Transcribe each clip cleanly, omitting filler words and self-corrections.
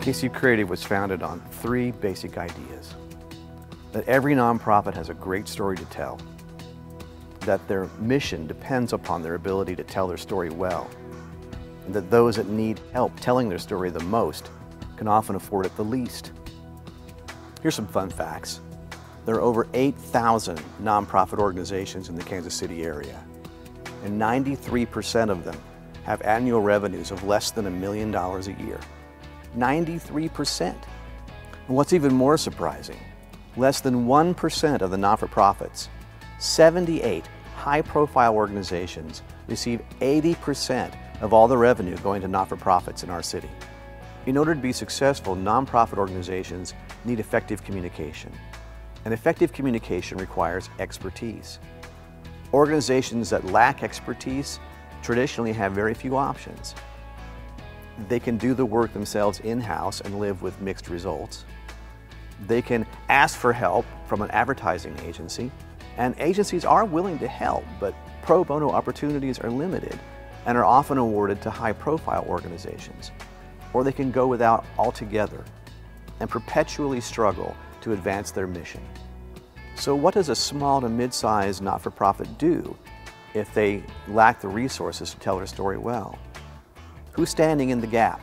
KC Creative was founded on three basic ideas: that every nonprofit has a great story to tell, that their mission depends upon their ability to tell their story well, and that those that need help telling their story the most can often afford it the least. Here's some fun facts. There are over 8,000 nonprofit organizations in the Kansas City area, and 93% of them have annual revenues of less than $1 million a year. 93%. And what's even more surprising, less than 1% of the not-for-profits, 78 high-profile organizations, receive 80% of all the revenue going to not-for-profits in our city. In order to be successful, nonprofit organizations need effective communication. And effective communication requires expertise. Organizations that lack expertise traditionally have very few options. They can do the work themselves in-house and live with mixed results. They can ask for help from an advertising agency, and agencies are willing to help, but pro bono opportunities are limited and are often awarded to high-profile organizations. Or they can go without altogether and perpetually struggle to advance their mission. So what does a small to mid-sized not-for-profit do if they lack the resources to tell their story well? Who's standing in the gap?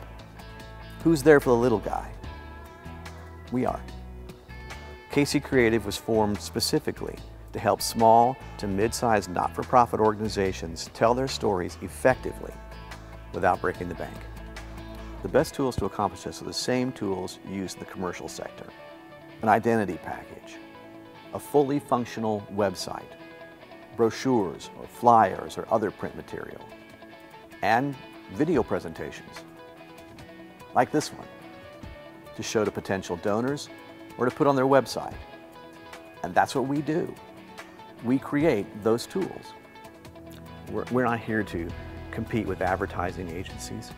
Who's there for the little guy? We are. KC Creative was formed specifically to help small to mid-sized not-for-profit organizations tell their stories effectively without breaking the bank. The best tools to accomplish this are the same tools used in the commercial sector: an identity package, a fully functional website, brochures or flyers or other print material, and video presentations like this one to show to potential donors or to put on their website. And that's what we do. We create those tools. We're not here to compete with advertising agencies.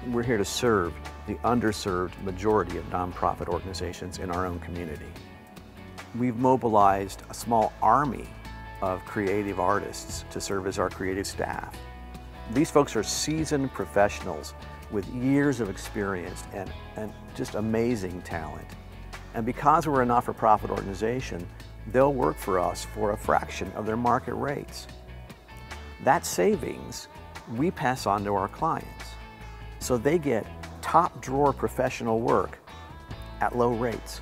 We're here to serve the underserved majority of nonprofit organizations in our own community. We've mobilized a small army of creative artists to serve as our creative staff. These folks are seasoned professionals with years of experience and just amazing talent. And because we're a not-for-profit organization, they'll work for us for a fraction of their market rates. That savings we pass on to our clients, so they get top-drawer professional work at low rates.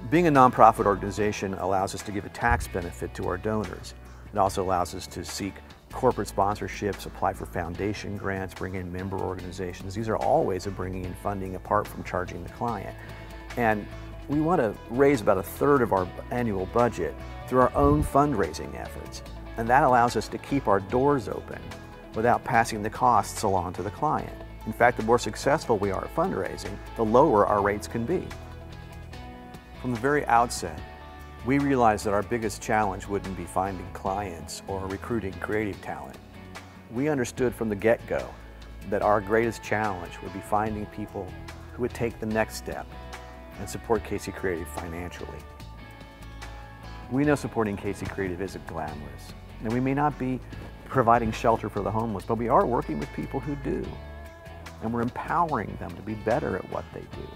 Being a nonprofit organization allows us to give a tax benefit to our donors. It also allows us to seek corporate sponsorships, apply for foundation grants, bring in member organizations. These are all ways of bringing in funding apart from charging the client. And we want to raise about 1/3 of our annual budget through our own fundraising efforts. And that allows us to keep our doors open without passing the costs along to the client. In fact, the more successful we are at fundraising, the lower our rates can be. From the very outset, we realized that our biggest challenge wouldn't be finding clients or recruiting creative talent. We understood from the get-go that our greatest challenge would be finding people who would take the next step and support KC Creative financially. We know supporting KC Creative isn't glamorous, and we may not be providing shelter for the homeless, but we are working with people who do, and we're empowering them to be better at what they do.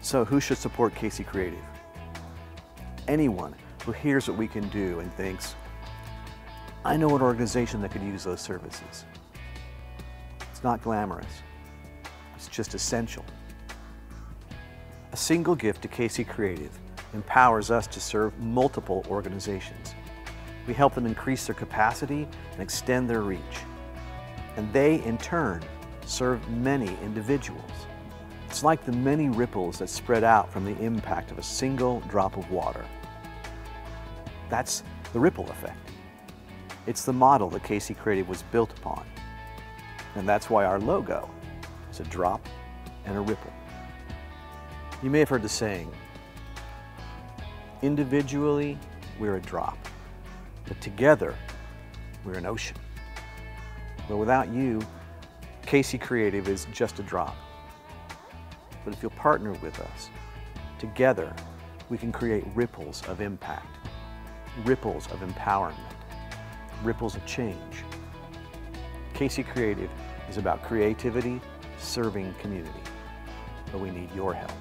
So who should support KC Creative? Anyone who hears what we can do and thinks, I know an organization that could use those services. It's not glamorous, it's just essential. A single gift to KC Creative empowers us to serve multiple organizations. We help them increase their capacity and extend their reach. And they, in turn, serve many individuals. It's like the many ripples that spread out from the impact of a single drop of water. That's the ripple effect. It's the model that KC Creative was built upon. And that's why our logo is a drop and a ripple. You may have heard the saying, individually, we're a drop, but together, we're an ocean. But without you, KC Creative is just a drop. But if you'll partner with us, together, we can create ripples of impact, ripples of empowerment, ripples of change. KC Creative is about creativity, serving community. But we need your help.